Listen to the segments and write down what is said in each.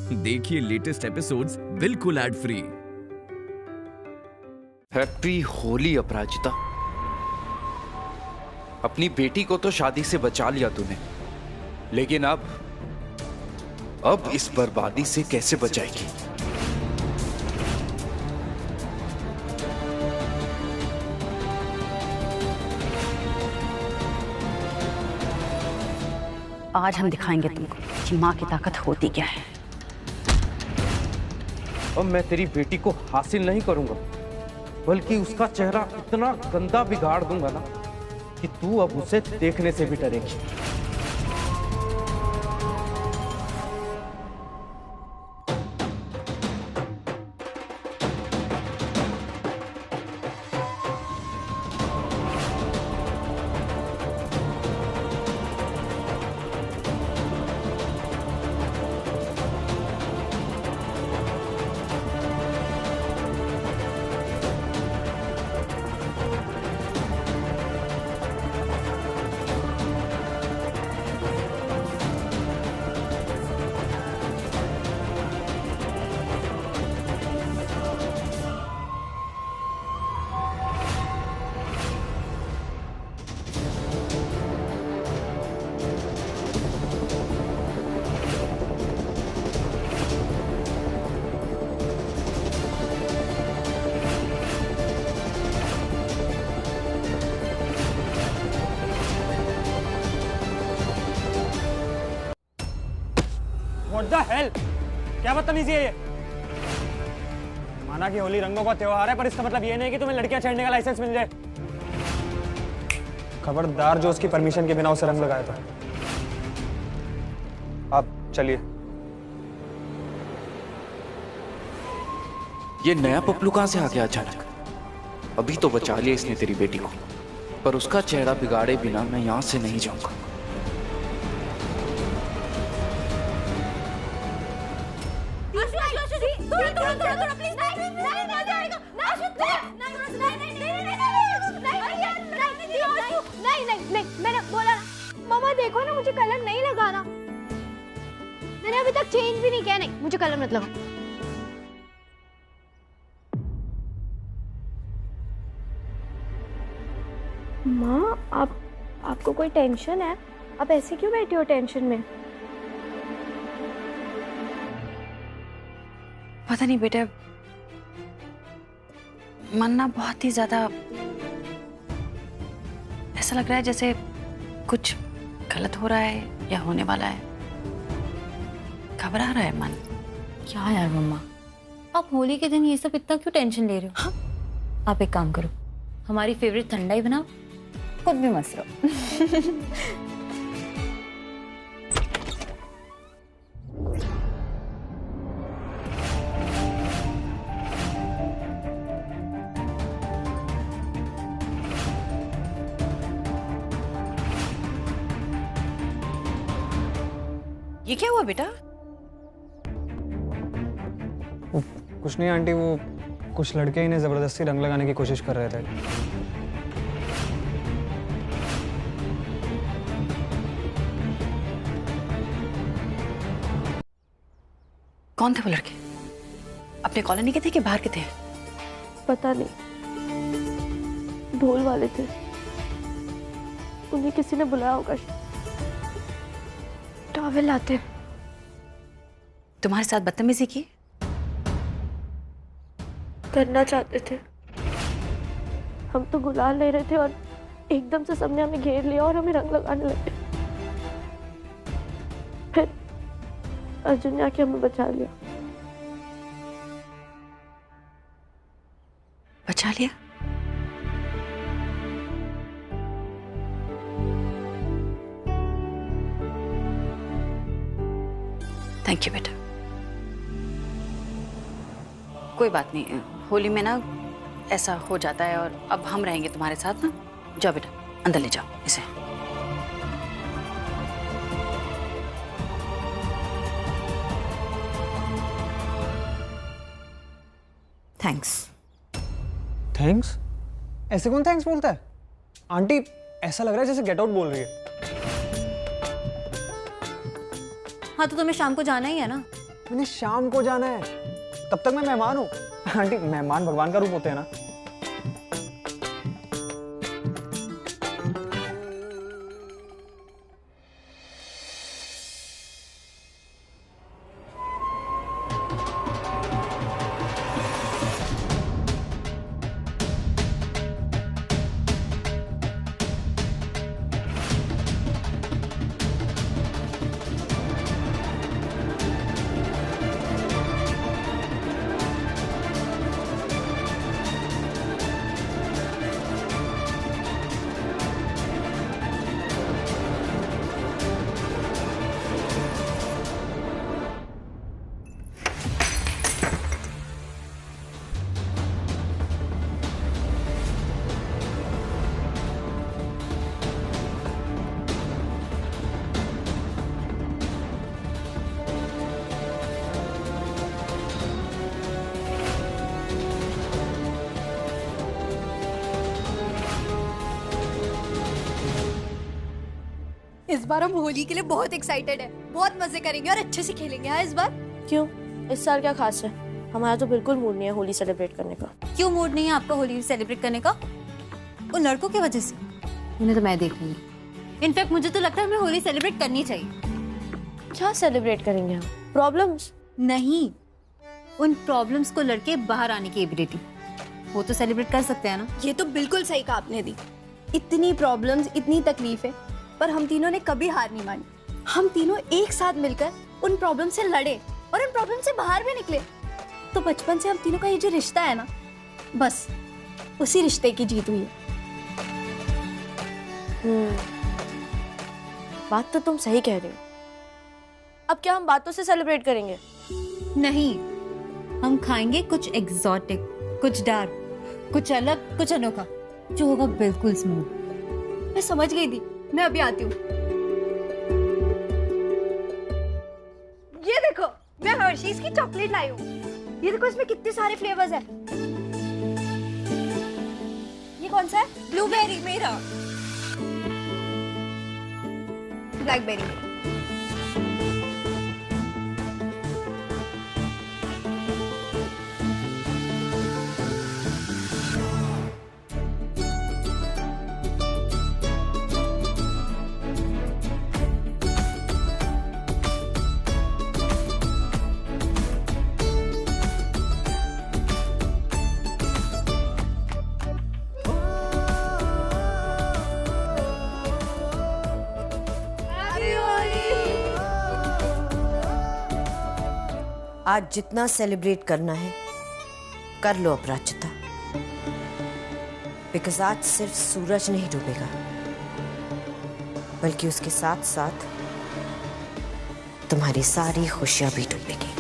देखिए latest episodes बिल्कुल ad free. Happy Holi अपराजिता। अपनी बेटी को तो शादी से बचा लिया तूने, लेकिन अब इस बर्बादी से कैसे बचाएगी? आज हम दिखाएंगे तुमको कि माँ की ताकत होती क्या है। अब मैं तेरी बेटी को हासिल नहीं करूंगा, बल्कि उसका चेहरा इतना गंदा बिगाड़ दूंगा ना कि तू अब उसे देखने से भी डरेगी। What the hell? क्या बदतमीजी है ये? माना कि होली रंगों का त्योहार है, पर इसका मतलब ये नहीं कि तुम्हें लड़कियां छेड़ने का लाइसेंस मिल जाए। खबरदार जो उसकी परमिशन के बिना उसे रंग लगाया था। आप चलिए। ये नया पपलू कहां से आ गया अचानक? अभी तो बचा लिया इसने तेरी बेटी को, पर उसका चेहरा बिगाड़े बिना मैं यहां से नहीं जाऊंगा। मैंने बोला मामा देखो ना, मुझे कलर नहीं लगाना। मैंने अभी तक चेंज भी नहीं किया। नहीं, मुझे कलर मत लगाओ। माँ, आपको कोई टेंशन है? आप ऐसे क्यों बैठे हो टेंशन में? पता नहीं बेटा, मन ना बहुत ही ज्यादा ऐसा लग रहा है जैसे कुछ गलत हो रहा है या होने वाला है। घबरा रहा है मन। क्या यार मम्मा, आप होली के दिन ये सब इतना क्यों टेंशन ले रहे हो? हाँ? आप एक काम करो, हमारी फेवरेट ठंडाई बनाओ, खुद भी मस्त रहो। ये क्या हुआ बेटा? कुछ नहीं आंटी, वो कुछ लड़के इन्हें जबरदस्ती रंग लगाने की कोशिश कर रहे थे। कौन थे वो लड़के? अपने कॉलोनी के थे कि बाहर के थे? पता नहीं, ढोल वाले थे। उन्हें किसी ने बुलाया होगा। टॉवेल लाते। तुम्हारे साथ बदतमीजी की? करना चाहते थे। हम तो गुलाल ले रहे थे और एकदम से सबने हमें घेर लिया और हमें रंग लगाने लगे। फिर अर्जुन ने आके हमें बचा लिया। बचा लिया? थैंक यू बेटा। कोई बात नहीं, होली में ना ऐसा हो जाता है और अब हम रहेंगे तुम्हारे साथ ना। जाओ बेटा, अंदर ले जाओ इसे। थैंक्स। थैंक्स? ऐसे कौन थैंक्स बोलता है? आंटी, ऐसा लग रहा है जैसे गेट आउट बोल रही है। हाँ तो तुम्हें शाम को जाना ही है ना, मैंने शाम को जाना है, तब तक मैं मेहमान हूँ। आंटी, मेहमान भगवान का रूप होते हैं ना। इस बार हम होली के लिए बहुत एक्साइटेड है, बहुत मजे करेंगे और अच्छे से खेलेंगे। हाँ, इस बार क्यों? इस साल क्या खास है? हमारा तो बिल्कुल मूड नहीं है होली सेलिब्रेट करने का। क्यों मूड नहीं है आपका होली सेलिब्रेट करने का? उन लड़कों की वजह से? उन्हें तो मैं देख लूंगी। इनफैक्ट मुझे तो लगता है हमें होली सेलिब्रेट करनी चाहिए। क्या सेलिब्रेट करेंगे हम? प्रॉब्लम्स? नहीं, उन प्रॉब्लम्स को लड़के बाहर आने की एबिलिटी, वो तो सेलिब्रेट कर सकते हैं ना। ये तो बिल्कुल सही कहा आपने दी। इतनी प्रॉब्लम्स, इतनी तकलीफें, पर हम तीनों ने कभी हार नहीं मानी। हम तीनों एक साथ मिलकर उन प्रॉब्लम से लड़े और उन प्रॉब्लम से बाहर भी निकले। तो बचपन से हम तीनों का ये जो रिश्ता है ना, बस उसी रिश्ते की जीत हुई है। बात तो तुम सही कह रहे हो। अब क्या हम बातों से सेलिब्रेट करेंगे? नहीं, हम खाएंगे कुछ एग्जॉटिक, कुछ डार्क, कुछ अलग, कुछ अनोखा, जो होगा बिल्कुल स्मूथ। मैं समझ गई थी, मैं अभी आती हूँ। ये देखो, मैं हर्शीज की चॉकलेट लाई हूँ। ये देखो, इसमें कितने सारे फ्लेवर्स हैं। ये कौन सा है? ब्लूबेरी मेरा, ब्लैकबेरी। आज जितना सेलिब्रेट करना है कर लो अपराजिता, बिकॉज आज सिर्फ सूरज नहीं डूबेगा, बल्कि उसके साथ साथ तुम्हारी सारी खुशियां भी डूबेगी।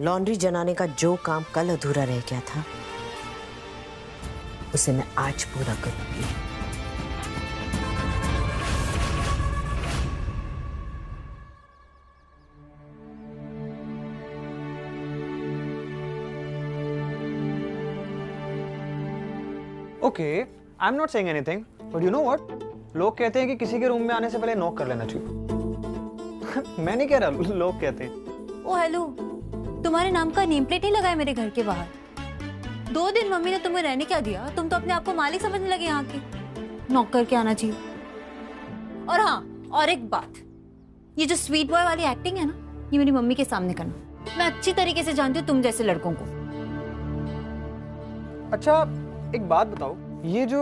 लॉन्ड्री जलाने का जो काम कल अधूरा रह गया था, उसे मैं आज पूरा करूंगी। Okay, I am not saying anything, but you know what, लोग कहते हैं कि किसी के रूम में आने से पहले नॉक कर लेना चाहिए। मैं नहीं कह रहा, लोग कहते हैं। ओ हेलो, तुम्हारे नाम का नेम प्लेट नहीं लगा है मेरे घर के बाहर। 2 दिन मम्मी ने तुम्हें रहने क्या दिया? तुम तो अपने आप को मालिक समझने लगे यहाँ के। नॉक करके आना चाहिए। और हाँ, और एक बात, ये जो स्वीट बॉय वाली एक्टिंग है ना, ये मेरी मम्मी के सामने करना। मैं अच्छी तरीके से जानती हूँ तुम जैसे लड़कों को। अच्छा, एक बात बताओ, ये जो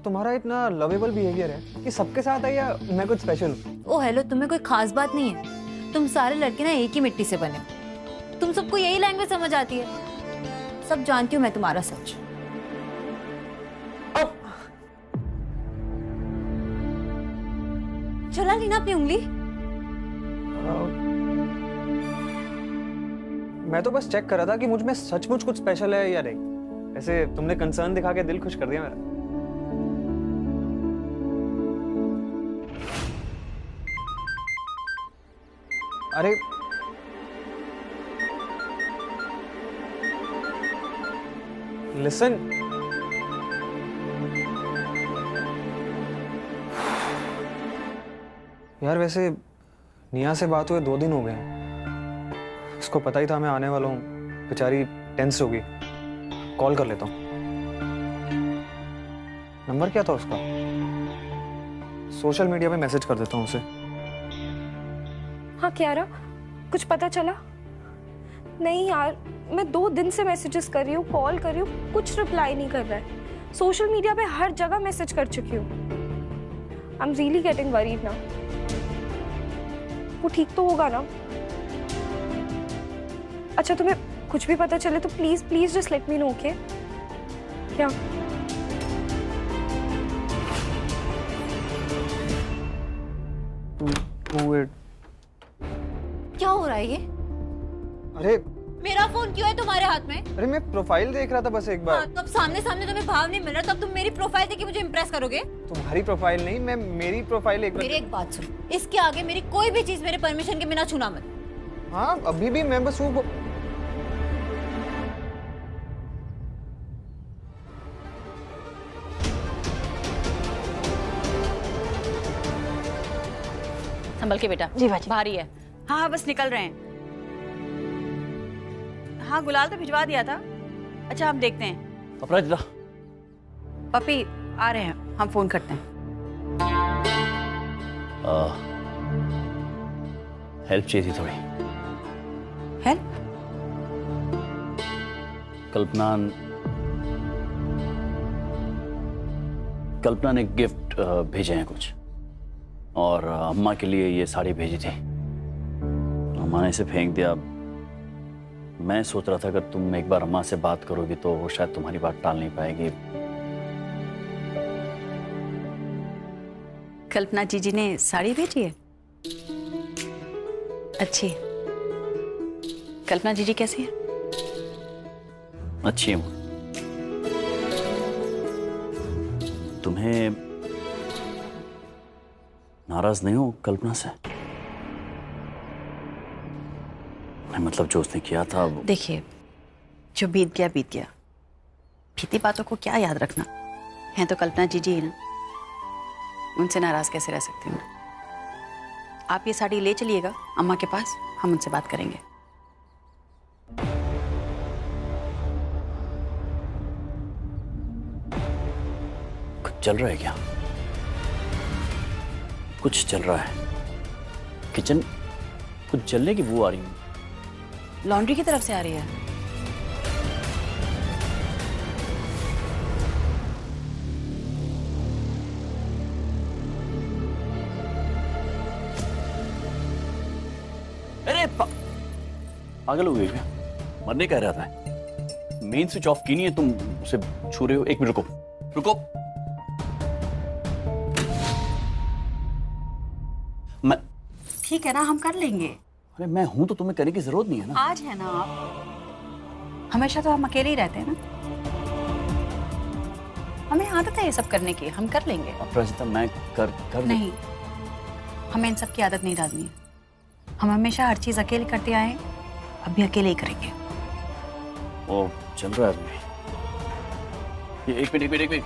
तुम्हारा इतना लवेबल बिहेवियर है, ये सबके साथ है या मैं कुछ स्पेशल हूँ? ओ हेलो, तुम्हें कोई खास बात नहीं है। तुम सारे लड़के ना एक ही मिट्टी से बने हो। तुम सबको यही लैंग्वेज समझ आती है। सब जानती हूँ मैं तुम्हारा सच। चला ली ना अपनी उंगली। मैं तो बस चेक कर रहा था कि मुझ में सचमुच कुछ स्पेशल है या नहीं। ऐसे तुमने कंसर्न दिखा के दिल खुश कर दिया मेरा। अरे लिसन, यार वैसे निया से बात हुए 2 दिन हो गए हैं। उसको पता ही था मैं आने वाला हूँ, बेचारी टेंस होगी। कॉल कर लेता हूँ। नंबर क्या था उसका? सोशल मीडिया पे मैसेज कर देता हूँ उसे। हाँ क्यारा, कुछ पता चला? नहीं यार, मैं 2 दिन से मैसेजेस कर रही हूँ, कॉल कर रही हूँ, कुछ रिप्लाई नहीं कर रहा है। सोशल मीडिया पे हर जगह मैसेज कर चुकी हूँ। I am really getting worried ना। वो ठीक तो होगा ना? अच्छा, तुम्हें कुछ भी पता चले तो please please just let me know, okay? क्या? क्या हो रहा है ये? अरे मेरा फोन क्यों है तुम्हारे हाथ में? अरे मैं प्रोफाइल देख रहा था बस एक बार। हाँ, तब सामने सामने तुम्हें भाव नहीं मिल रहा, तब तुम मेरी प्रोफाइल देख के मुझे इम्प्रेस करोगे? तुम्हारी प्रोफाइल नहीं, मैं मेरी प्रोफाइल एक बार। मेरी एक बात सुनो, इसके आगे मेरी कोई भी चीज मेरे परमिशन के बिना छूना मत। हाँ अभी भी मैं बस वो संभल के बेटा। जी बाजी। भारी है। हाँ बस निकल रहे हैं। हाँ गुलाल तो भिजवा दिया था। अच्छा हम देखते हैं। अपराजिता, पपी आ रहे हैं, हम फोन करते हैं। हेल्प चाहिए थी थोड़ी। हेल्प? कल्पना ने गिफ्ट भेजे हैं कुछ, और अम्मा के लिए ये साड़ी भेजी थी। अम्मा ने इसे फेंक दिया। मैं सोच रहा था अगर तुम एक बार अम्मा से बात करोगी तो वो शायद तुम्हारी बात टाल नहीं पाएगी। कल्पना जीजी ने साड़ी भेजी है? अच्छी। कल्पना जीजी कैसी है? अच्छी हूं। तुम्हें नाराज नहीं हो कल्पना से? मैं मतलब जो उसने किया था वो... देखिए, जो बीत गया बीत गया। बीती बातों को क्या याद रखना है। तो कल्पना जीजी ही ना, उनसे नाराज कैसे रह सकती हूँ। आप ये साड़ी ले चलिएगा अम्मा के पास, हम उनसे बात करेंगे। कुछ चल रहा है क्या? कुछ चल रहा है। किचन कुछ जलने की वो आ रही है। लॉन्ड्री की तरफ से आ रही है। अरे पागल हो गई क्या? मरने कह रहा था। मेन स्विच ऑफ की नहीं है, तुम उसे छू रहे हो। 1 मिनट रुको, रुको। मैं ठीक है ना, हम कर लेंगे। अरे मैं हूं तो तुम्हें करने की जरूरत नहीं है ना। आज है ना आप, हमेशा तो हम अकेले ही रहते हैं ना। हमें आदत है ये सब करने की, हम कर लेंगे। अपराजिता, मैं कर नहीं, हमें इन सब की आदत नहीं डालनी है। हम हमेशा हर चीज अकेले करते आए, अब भी अकेले ही करेंगे। वो चल रहा है अभी। ये 1 मिनट।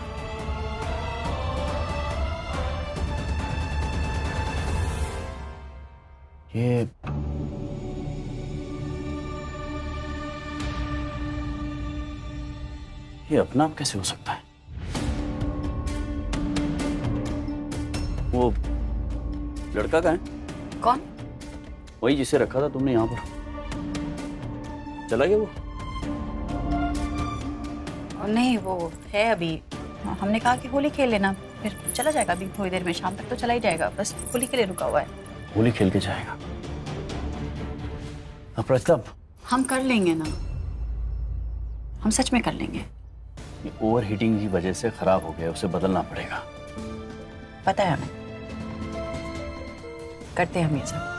ये अपना आप कैसे हो सकता है? वो लड़का कहाँ है? कौन? वही जिसे रखा था तुमने यहाँ पर। चला गया वो? नहीं, वो है अभी। हमने कहा कि होली खेल लेना, फिर चला जाएगा। अभी थोड़ी देर में, शाम तक तो चला ही जाएगा। बस होली के लिए रुका हुआ है। होली खेल के जाएगा? अपराजिता, हम कर लेंगे ना, हम सच में कर लेंगे। ये ओवर हीटिंग की वजह से खराब हो गया, उसे बदलना पड़ेगा। पता है हमें, करते हैं हम ये सब।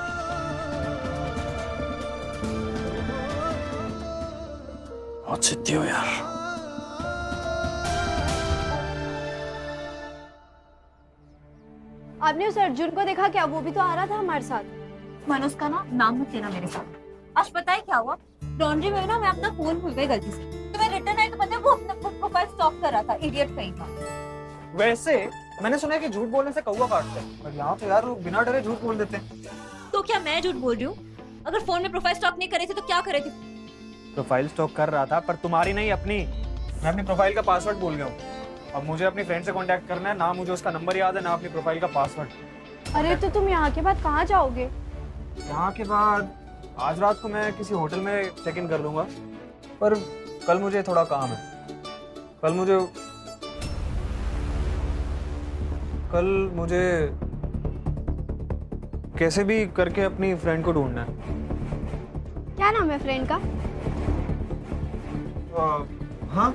बहुत सिद्धि हो यार। आपने उस अर्जुन को देखा क्या? वो भी तो आ रहा था हमारे साथ। मन उसका नाम मत लेना मेरे साथ। आज पता है क्या हुआ? लॉन्ड्री में ना मैं अपना फोन भूल गई गलती से, तो मैं रिटर्न आई तो पता है वो अपना प्रोफाइल स्टॉक कर रहा था। इडियट कहीं का। वैसे मैंने सुना है कि झूठ बोलने से कौवा काटते हैं, और यहाँ तो यार लोग बिना डरे झूठ बोल देते हैं। तो क्या मैं झूठ बोल रही हूँ? अगर फोन में प्रोफाइल स्टॉक नहीं करे थे तो क्या करे थे? प्रोफाइल स्टॉक कर रहा था, पर तुम्हारी नहीं, अपनी। मैं अपनी प्रोफाइल का पासवर्ड भूल गया हूँ। अब मुझे अपनी फ्रेंड से कांटेक्ट करना है, ना मुझे उसका नंबर याद है, ना अपनी प्रोफाइल का पासवर्ड। अरे तो तुम यहाँ के बाद कहाँ जाओगे? यहाँ के बाद आज रात को मैं किसी होटल में चेक इन कर लूँगा, पर कल मुझे थोड़ा काम है। कल मुझे कैसे भी करके अपनी फ्रेंड को ढूंढना है। क्या नाम है फ्रेंड का? हाँ,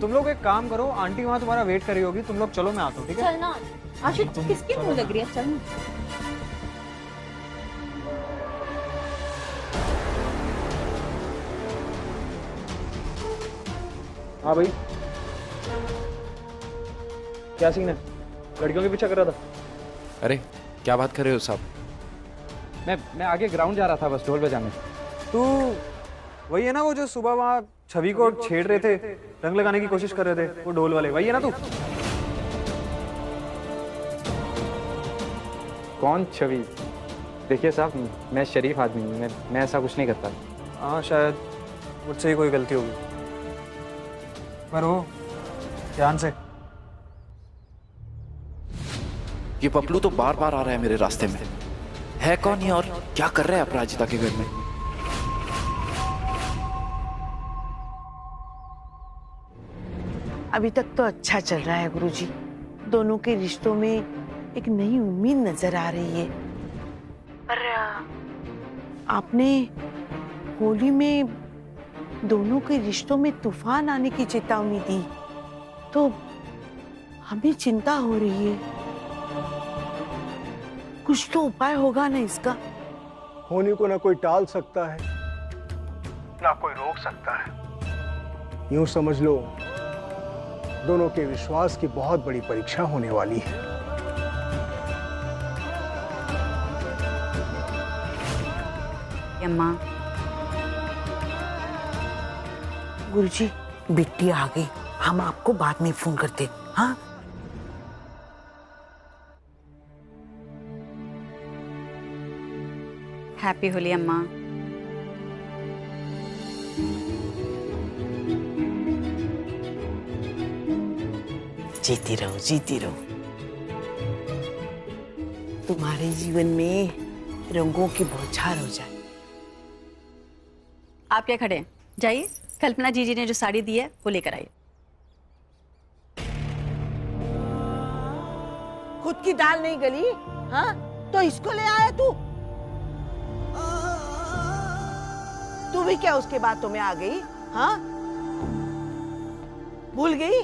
तुम लोग एक काम करो, आंटी वहाँ तुम्हारा वेट कर रही होगी, तुम लोग चलो, मैं आता हूँ, ठीक है? चलना आशिक, किसकी मुंह लग रही है? चलना। हाँ भाई, क्या सीन है? लड़कियों के पीछे कर रहा था? अरे क्या बात कर रहे हो साहब? मैं आगे ग्राउंड जा रहा था बस ढोल बजाने। तू वही है ना वो जो सुबह वहाँ छवि को छेड़ रहे थे, रंग लगाने की कोशिश कर रहे थे, वो ढोल वाले, वही है ना तू? कौन छवि? देखिए साहब, मैं शरीफ आदमी हूँ, मैं ऐसा कुछ नहीं करता। हाँ, शायद मुझसे ही कोई गलती होगी, पर वो ध्यान से। ये पपलू तो बार बार आ रहा है मेरे रास्ते में। है कौन ये और क्या कर रहा है अपराजिता के घर में? अभी तक तो अच्छा चल रहा है गुरुजी। दोनों के रिश्तों में एक नई उम्मीद नजर आ रही है। पर आपने होली में दोनों के रिश्तों में तूफान आने की चेतावनी दी, तो हमें चिंता हो रही है। कुछ तो उपाय होगा ना इसका? होली को ना कोई टाल सकता है, ना कोई रोक सकता है। यूं समझ लो, दोनों के विश्वास की बहुत बड़ी परीक्षा होने वाली है। अम्मा, गुरुजी, बिट्टी आ गई, हम आपको बाद में फोन करते। हाँ, हैप्पी होली अम्मा। जीती रहो, जीती रहो। तुम्हारे जीवन में रंगों की बौछार हो जाए। आप क्या खड़े हैं? जाइए, कल्पना जीजी ने जो साड़ी दी है वो लेकर आइए। खुद की दाल नहीं गली, हाँ? तो इसको ले आया तू? तू भी क्या उसके बातों में आ गई? हाँ, भूल गई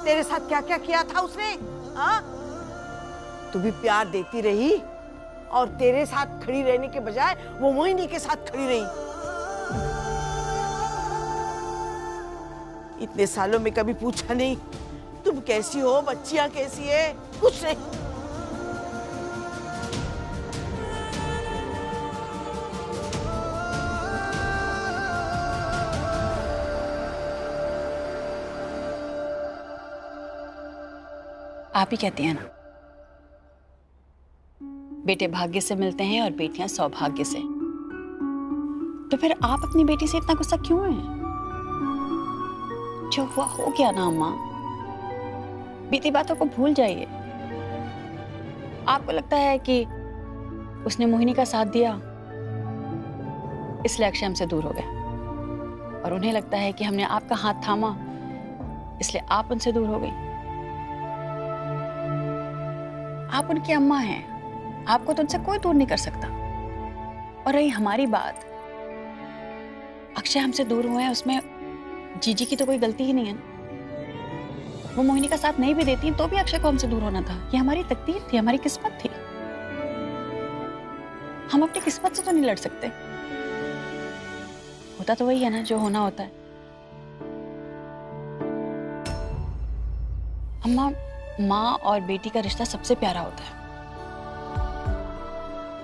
तेरे साथ क्या क्या किया था उसने? हाँ, तू भी प्यार देती रही और तेरे साथ खड़ी रहने के बजाय वो मोहिनी के साथ खड़ी रही। इतने सालों में कभी पूछा नहीं तुम कैसी हो, बच्चियां कैसी है? कुछ नहीं। आप ही कहती हैं ना, बेटे भाग्य से मिलते हैं और बेटियां सौभाग्य से। तो फिर आप अपनी बेटी से इतना गुस्सा क्यों हैं? जो हुआ हो गया ना अम्मा, बीती बातों को भूल जाइए। आपको लगता है कि उसने मोहिनी का साथ दिया इसलिए अक्षय हमसे दूर हो गए, और उन्हें लगता है कि हमने आपका हाथ थामा इसलिए आप उनसे दूर हो गई। आप उनकी अम्मा हैं, आपको तो उनसे कोई दूर नहीं कर सकता। और रही हमारी बात, अक्षय हमसे दूर हुए हैं, उसमें जीजी की तो कोई गलती ही नहीं है ना। वो मोहिनी का साथ नहीं भी देती तो भी अक्षय को हमसे दूर होना था। ये हमारी तकदीर थी, हमारी किस्मत थी। हम अपनी किस्मत से तो नहीं लड़ सकते। होता तो वही है ना जो होना होता है। अम्मा, माँ और बेटी का रिश्ता सबसे प्यारा होता है।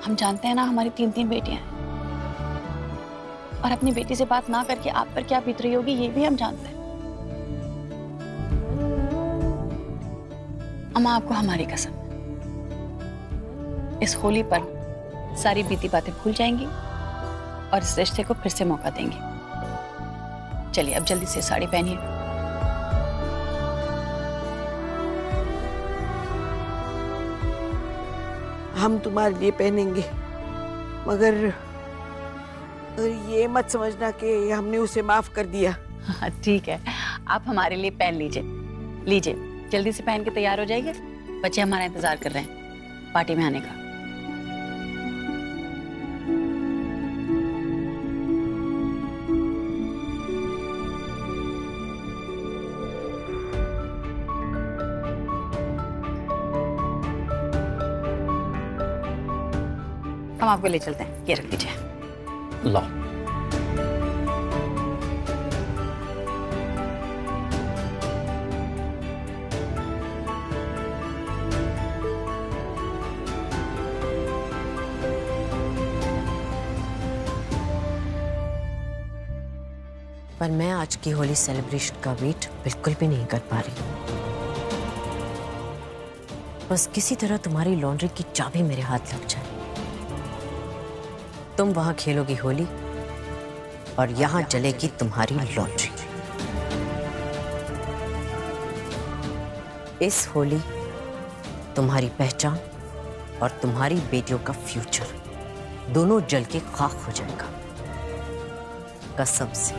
हम जानते हैं ना हमारी 3-3 बेटियां हैं, और अपनी बेटी से बात ना करके आप पर क्या बीत रही होगी ये भी हम जानते हैं। अम्मा, आपको हमारी कसम, इस होली पर सारी बीती बातें भूल जाएंगी और इस रिश्ते को फिर से मौका देंगे। चलिए अब जल्दी से साड़ी पहनिए। हम तुम्हारे लिए पहनेंगे, मगर ये मत समझना कि हमने उसे माफ कर दिया। हाँ ठीक है, आप हमारे लिए पहन लीजिए। लीजिए, जल्दी से पहन के तैयार हो जाइए। बच्चे हमारा इंतजार कर रहे हैं पार्टी में आने का। हम आपको ले चलते हैं, ये रख लीजिए। लो। पर मैं आज की होली सेलिब्रेशन का वेट बिल्कुल भी नहीं कर पा रही। बस किसी तरह तुम्हारी लॉन्ड्री की चाबी मेरे हाथ लग जाए। तुम वहां खेलोगी होली और यहां जलेगी तुम्हारी लॉन्ड्री। इस होली तुम्हारी पहचान और तुम्हारी बेटियों का फ्यूचर दोनों जल के खाक हो जाएगा, कसम से।